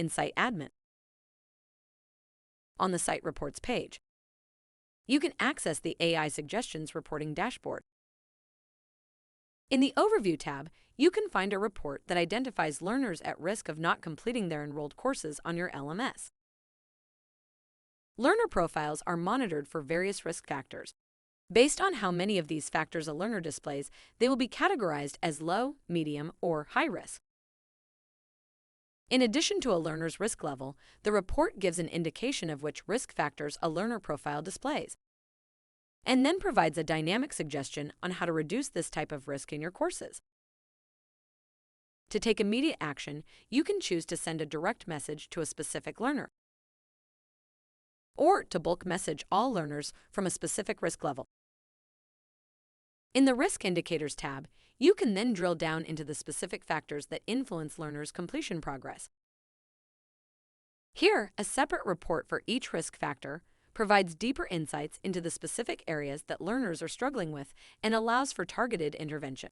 in Site Admin. On the Site Reports page, you can access the AI Suggestions Reporting dashboard. In the Overview tab, you can find a report that identifies learners at risk of not completing their enrolled courses on your LMS. Learner profiles are monitored for various risk factors. Based on how many of these factors a learner displays, they will be categorized as low, medium, or high risk. In addition to a learner's risk level, the report gives an indication of which risk factors a learner profile displays, and then provides a dynamic suggestion on how to reduce this type of risk in your courses. To take immediate action, you can choose to send a direct message to a specific learner, or to bulk message all learners from a specific risk level. In the Risk Indicators tab, you can then drill down into the specific factors that influence learners' completion progress. Here, a separate report for each risk factor provides deeper insights into the specific areas that learners are struggling with and allows for targeted intervention.